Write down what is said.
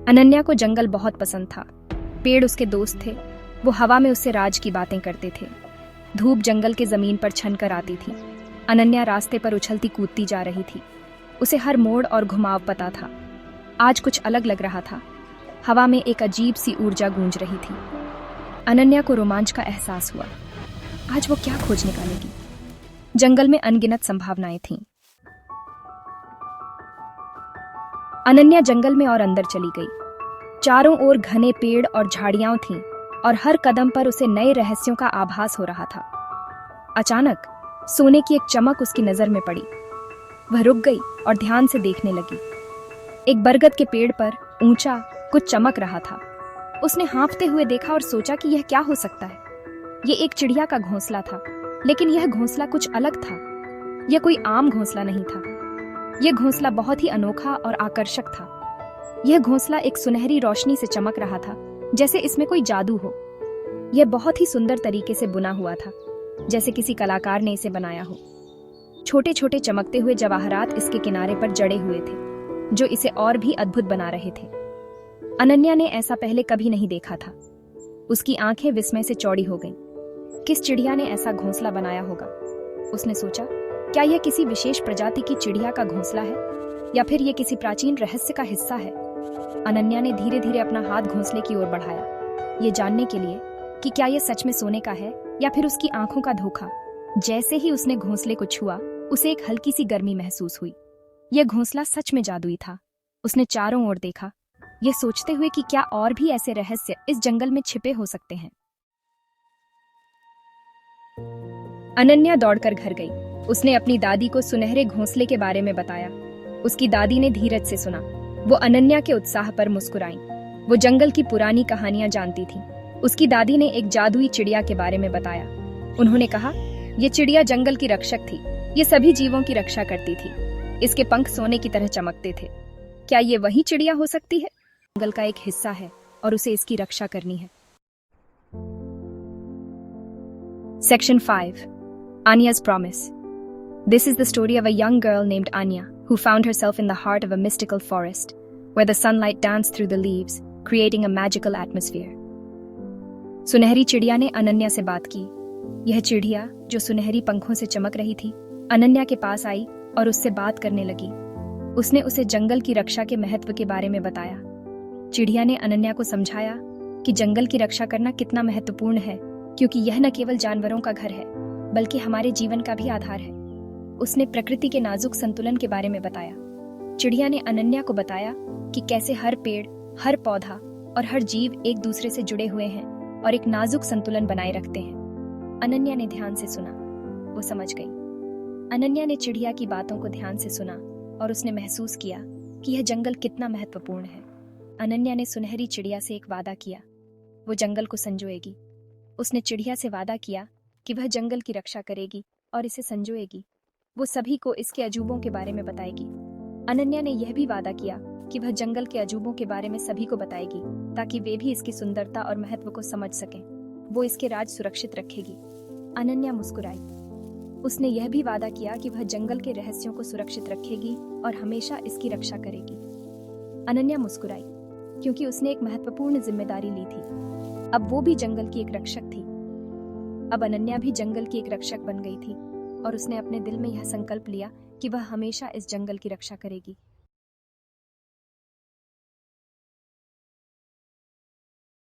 अनन्या को जंगल बहुत पसंद था। पेड़ उसके दोस्त थे। वो हवा में उससे राज की बातें करते थे। धूप जंगल के जमीन पर छन कर आती थी। अनन्या रास्ते पर उछलती कूदती जा रही थी। उसे हर मोड़ और घुमाव पता था। आज कुछ अलग लग रहा था। हवा में एक अजीब सी ऊर्जा गूंज रही थी। अनन्या को रोमांच का एहसास हुआ। आज वो क्या खोज निकालेगी? जंगल में अनगिनत संभावनाएं थीं। अनन्या जंगल में और अंदर चली गई। चारों ओर घने पेड़ और झाड़ियां थीं और हर कदम पर उसे नए रहस्यों का आभास हो रहा था। अचानक सोने की एक चमक उसकी नजर में पड़ी। वह रुक गई और ध्यान से देखने लगी। एक बरगद के पेड़ पर ऊंचा कुछ चमक रहा था। उसने हाँफते हुए देखा और सोचा कि यह क्या हो सकता है। यह एक चिड़िया का घोंसला था, लेकिन यह घोंसला कुछ अलग था। यह कोई आम घोंसला नहीं था। यह घोंसला बहुत ही अनोखा और आकर्षक था। यह घोंसला एक सुनहरी रोशनी से चमक रहा था, जैसे इसमें कोई जादू हो। यह बहुत ही सुंदर तरीके से बुना हुआ था, जैसे किसी कलाकार ने इसे बनाया हो। छोटे छोटे चमकते हुए जवाहरात इसके किनारे पर जड़े हुए थे, जो इसे और भी अद्भुत बना रहे थे। अनन्या ने ऐसा पहले कभी नहीं देखा था। उसकी आंखें विस्मय से चौड़ी हो गईं। किस चिड़िया ने ऐसा घोंसला बनाया होगा? उसने सोचा, क्या यह किसी विशेष प्रजाति की चिड़िया का घोंसला है, या फिर यह किसी प्राचीन रहस्य का हिस्सा है? अनन्या ने धीरे धीरे अपना हाथ घोंसले की ओर बढ़ाया, ये जानने के लिए कि क्या यह सच में सोने का है या फिर उसकी आंखों का धोखा। जैसे ही उसने घोंसले को छुआ, उसे एक हल्की सी गर्मी महसूस हुई। यह घोंसला सच में जादुई था। उसने चारों ओर देखा, यह सोचते हुए कि क्या और भी ऐसे रहस्य इस जंगल में छिपे हो सकते हैं। अनन्या दौड़कर घर गई। उसने अपनी दादी को सुनहरे घोंसले के बारे में बताया। उसकी दादी ने धीरज से सुना। वो अनन्या के उत्साह पर मुस्कुराईं। वो जंगल की पुरानी कहानियां जानती थी। उसकी दादी ने एक जादुई चिड़िया के बारे में बताया। उन्होंने कहा, ये चिड़िया जंगल की रक्षक थी। ये सभी जीवों की रक्षा करती थी। इसके पंख सोने की तरह चमकते थे। क्या ये वही चिड़िया हो सकती है? जंगल का एक हिस्सा है और उसे इसकी रक्षा करनी है। Section 5. Anya's Promise. This is the story of a young girl named Anya, who found herself in the heart of a mystical forest, where the sunlight danced through the leaves, creating a magical atmosphere. सुनहरी चिड़िया ने अनन्या से बात की। यह चिड़िया, जो सुनहरी पंखों से चमक रही थी, अनन्या के पास आई और उससे बात करने लगी। उसने उसे जंगल की रक्षा के महत्व के बारे में बताया। चिड़िया ने अनन्या को समझाया कि जंगल की रक्षा करना कितना महत्वपूर्ण है, क्योंकि यह न केवल जानवरों का घर है, बल्कि हमारे जीवन का भी आधार है। उसने प्रकृति के नाजुक संतुलन के बारे में बताया। चिड़िया ने अनन्या को बताया कि कैसे हर पेड़, हर पौधा और हर जीव एक दूसरे से जुड़े हुए हैं और एक नाजुक संतुलन बनाए रखते हैं। अनन्या ने ध्यान से सुना। वो समझ गई। अनन्या ने चिड़िया की बातों को ध्यान से सुना और उसने महसूस किया कि यह जंगल कितना महत्वपूर्ण है। अनन्या ने सुनहरी चिड़िया से एक वादा किया। वो जंगल को संजोएगी। उसने चिड़िया से वादा किया कि वह जंगल की रक्षा करेगी और इसे संजोएगी। वो सभी को इसके अजूबों के बारे में बताएगी। अनन्या ने यह भी वादा किया कि वह जंगल के अजूबों के बारे में सभी को बताएगी, ताकि वे भी इसकी सुंदरता और महत्व को समझ सकें। वो इसके राज सुरक्षित रखेगी। अनन्या मुस्कुराई। उसने यह भी वादा किया कि वह जंगल के रहस्यों को सुरक्षित रखेगी और हमेशा इसकी रक्षा करेगी। अनन्या मुस्कुराई, क्योंकि उसने एक महत्वपूर्ण जिम्मेदारी ली थी। अब वो भी जंगल की एक रक्षक थी। अब अनन्या भी जंगल की एक रक्षक बन गई थी और उसने अपने दिल में यह संकल्प लिया कि वह हमेशा इस जंगल की रक्षा करेगी।